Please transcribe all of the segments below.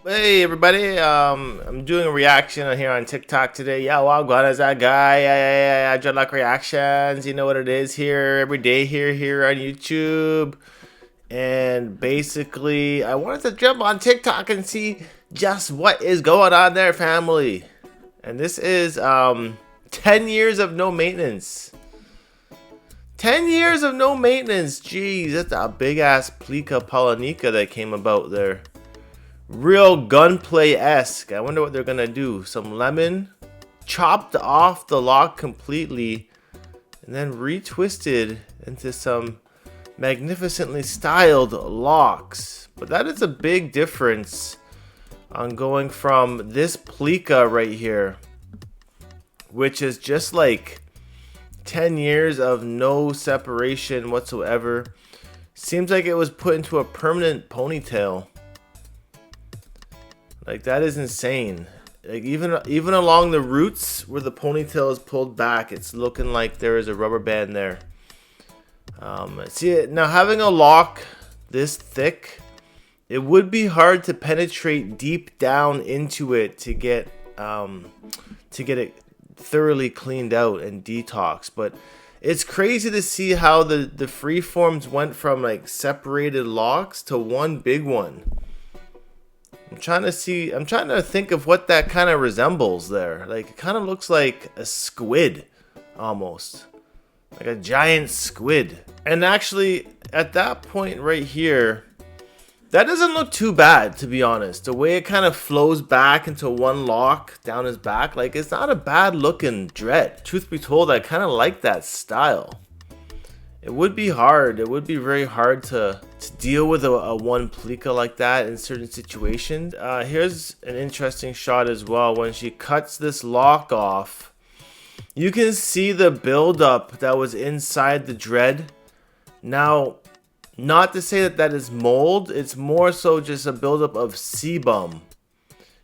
Hey everybody, I'm doing a reaction here on TikTok today. Yeah, well, God is that guy. Yeah, Dreadlock reactions. You know what it is here every day here on YouTube. And basically, I wanted to jump on TikTok and see just what is going on there, family. And this is 10 years of no maintenance. 10 years of no maintenance. Jeez, that's a big ass Plika Polonika that came about there. Real gunplay-esque. I wonder what they're gonna do. Some lemon, chopped off the lock completely, and then retwisted into some magnificently styled locks. But that is a big difference on going from this Plika right here, which is just like 10 years of no separation whatsoever. Seems like it was put into a permanent ponytail. Like, that is insane. Like, even along the roots where the ponytail is pulled back, it's looking like there is a rubber band there. See, now having a lock this thick, it would be hard to penetrate deep down into it to get it thoroughly cleaned out and detoxed. But it's crazy to see how the freeforms went from like separated locks to one big one. I'm trying to think of what that kind of resembles there. Like, it kind of looks like a squid, almost. Like a giant squid. And actually, at that point right here, that doesn't look too bad, to be honest. The way it kind of flows back into one lock down his back, like, it's not a bad looking dread. Truth be told, I kind of like that style. It would be hard. It would be very hard to deal with a one Plika like that in certain situations. Here's an interesting shot as well. When she cuts this lock off, you can see the buildup that was inside the dread. Now, not to say that is mold. It's more so just a buildup of sebum.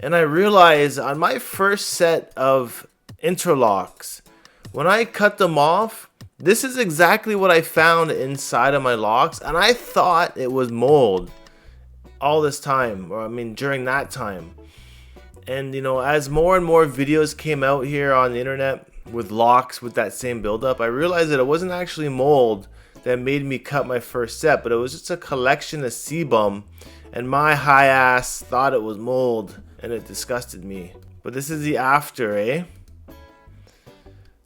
And I realized on my first set of interlocks, when I cut them off, this is exactly what I found inside of my locks, and I thought it was mold all this time, or I mean during that time. And you know, as more and more videos came out here on the internet with locks with that same buildup, I realized that it wasn't actually mold that made me cut my first set, but it was just a collection of sebum, and my high ass thought it was mold, and it disgusted me. But this is the after, eh?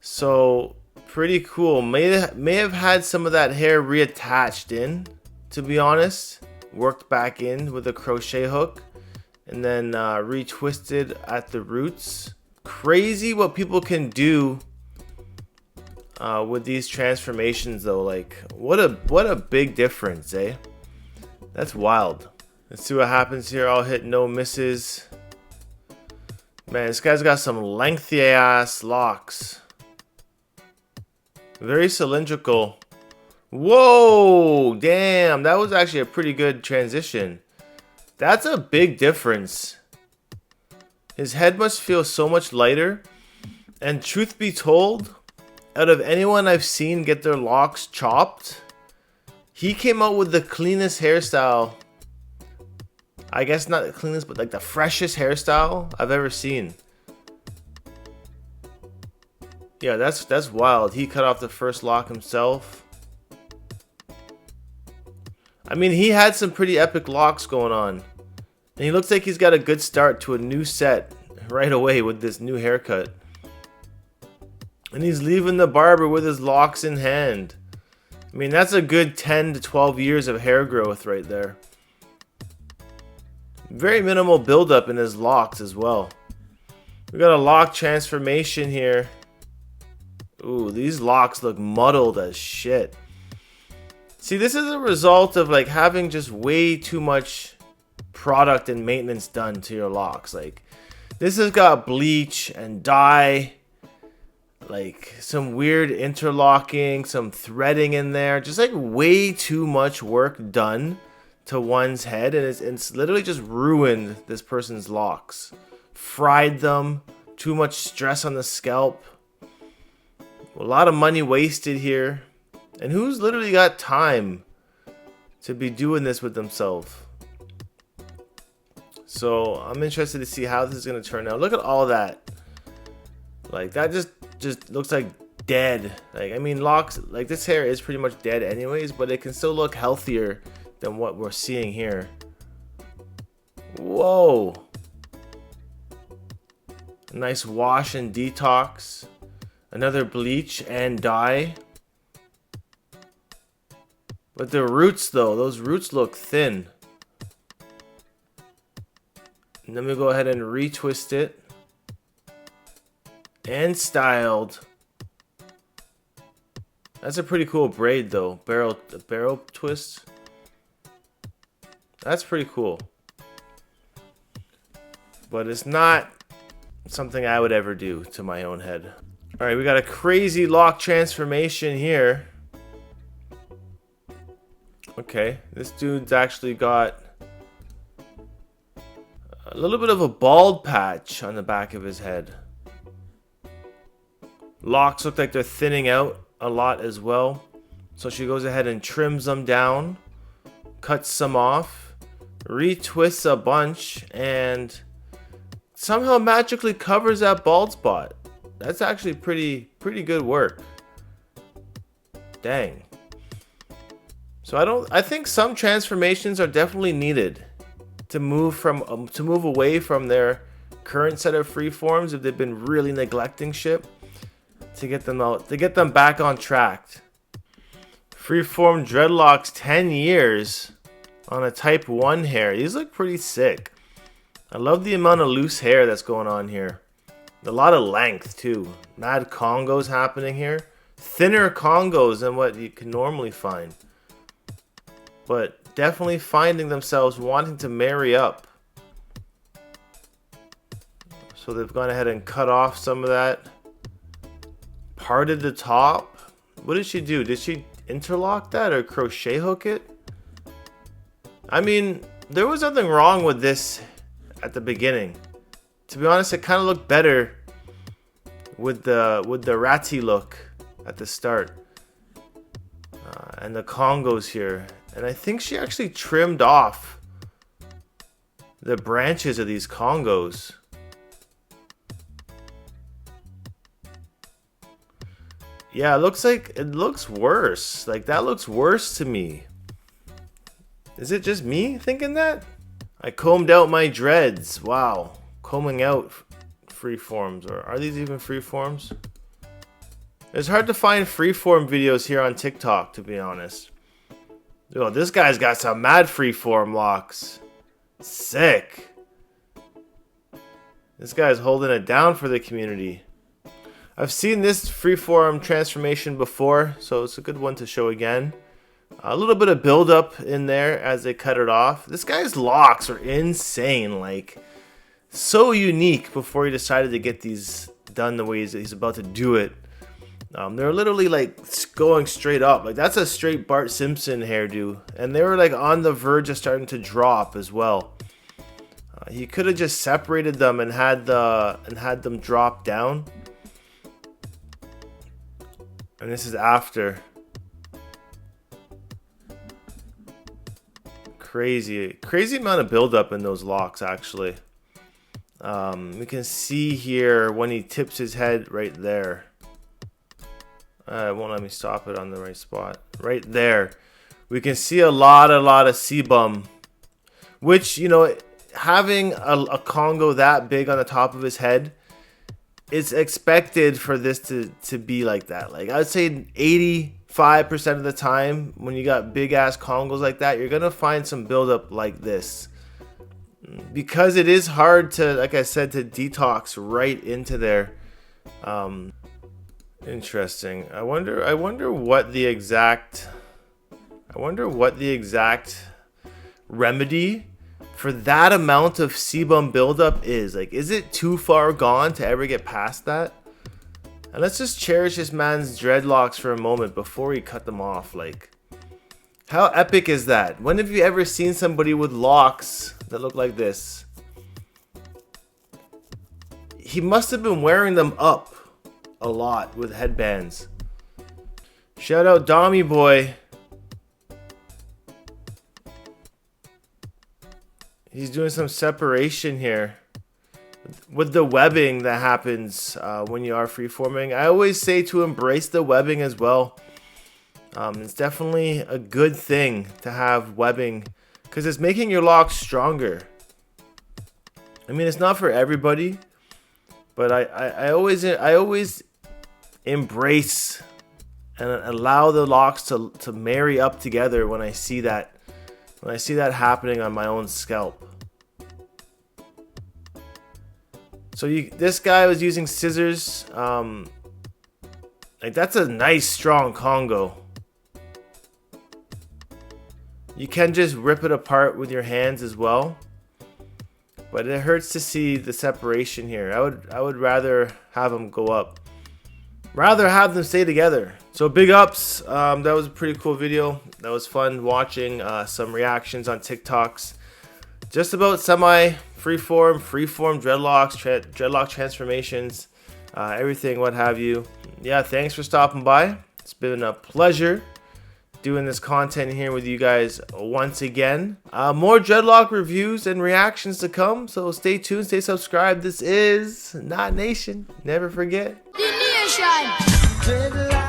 So pretty cool. May have had some of that hair reattached in, to be honest. Worked back in with a crochet hook and then retwisted at the roots. Crazy what people can do with these transformations though. Like, what a big difference, eh? That's wild. Let's see what happens here. I'll hit no misses. Man, this guy's got some lengthy ass locks. Very cylindrical. Whoa, damn, that was actually a pretty good transition. That's a big difference. His head must feel so much lighter. And truth be told, out of anyone I've seen get their locks chopped, he came out with the cleanest hairstyle. I guess not the cleanest, but like the freshest hairstyle I've ever seen. Yeah, that's wild. He cut off the first lock himself. I mean, he had some pretty epic locks going on. And he looks like he's got a good start to a new set right away with this new haircut. And he's leaving the barber with his locks in hand. I mean, that's a good 10 to 12 years of hair growth right there. Very minimal buildup in his locks as well. We got a lock transformation here. Ooh, these locks look muddled as shit. See, this is a result of like having just way too much product and maintenance done to your locks. Like, this has got bleach and dye, like some weird interlocking, some threading in there, just like way too much work done to one's head, and it's literally just ruined this person's locks, fried them, too much stress on the scalp, a lot of money wasted here. And who's literally got time to be doing this with themselves. So I'm interested to see how this is gonna turn out. Look at all that. Like that just looks like dead. Like, I mean, locks, like this hair is pretty much dead anyways, but it can still look healthier than what we're seeing here. Whoa. Nice wash and detox. Another bleach and dye. But the roots though, those roots look thin. And then we go ahead and retwist it. And styled. That's a pretty cool braid though. Barrel twist. That's pretty cool. But it's not something I would ever do to my own head. Alright, we got a crazy lock transformation here. Okay, this dude's actually got a little bit of a bald patch on the back of his head. Locks look like they're thinning out a lot as well. So she goes ahead and trims them down, cuts some off, retwists a bunch, and somehow magically covers that bald spot. That's actually pretty good work. Dang. So I think some transformations are definitely needed to move away from their current set of freeforms if they've been really neglecting shit, to get them back on track. Freeform dreadlocks 10 years on a type 1 hair. These look pretty sick. I love the amount of loose hair that's going on here. A lot of length too. Mad congos happening here. Thinner congos than what you can normally find. But definitely finding themselves wanting to marry up. So they've gone ahead and cut off some of that. Parted the top. What did she do? Did she interlock that or crochet hook it? I mean, there was nothing wrong with this at the beginning. To be honest, it kind of looked better with the ratty look at the start. And the congos here. And I think she actually trimmed off the branches of these congos. Yeah, it looks worse. Like, that looks worse to me. Is it just me thinking that? I combed out my dreads. Wow. Combing out freeforms. Or are these even freeforms? It's hard to find freeform videos here on TikTok, to be honest. Oh, this guy's got some mad freeform locks. Sick. This guy's holding it down for the community. I've seen this freeform transformation before, so it's a good one to show again. A little bit of buildup in there as they cut it off. This guy's locks are insane, like so unique before he decided to get these done the way he's about to do it. They're literally like going straight up. Like, that's a straight Bart Simpson hairdo. And they were like on the verge of starting to drop as well. He could have just separated them and had them drop down. And this is after. Crazy amount of buildup in those locks, actually. We can see here when he tips his head right there. It won't let me stop it on the right spot. Right there. We can see a lot of sebum. Which, you know, having a Congo that big on the top of his head, it's expected for this to be like that. Like, I would say 85% of the time when you got big ass Congos like that, you're going to find some buildup like this. Because it is hard to, like I said, to detox right into there. Interesting. I wonder what the exact remedy for that amount of sebum buildup is. Like, is it too far gone to ever get past that? And let's just cherish this man's dreadlocks for a moment before he cut them off. Like, how epic is that? When have you ever seen somebody with locks that look like this? He must have been wearing them up a lot with headbands. Shout out Dommy Boy. he's doing some separation here with the webbing that happens when you are freeforming. I always say to embrace the webbing as well. It's definitely a good thing to have webbing because it's making your locks stronger. I mean, it's not for everybody, but I always embrace and allow the locks to marry up together when I see that happening on my own scalp. So this guy was using scissors. Like, that's a nice strong Congo. You can just rip it apart with your hands as well, but it hurts to see the separation here. I would rather have them go up, rather have them stay together. So big ups. That was a pretty cool video. That was fun watching some reactions on TikToks just about semi freeform dreadlocks, dreadlock transformations, everything, what have you. Yeah, thanks for stopping by. It's been a pleasure doing this content here with you guys once again. More dreadlock reviews and reactions to come, so stay tuned, stay subscribed. This is Not Nation. Never forget. The Nation.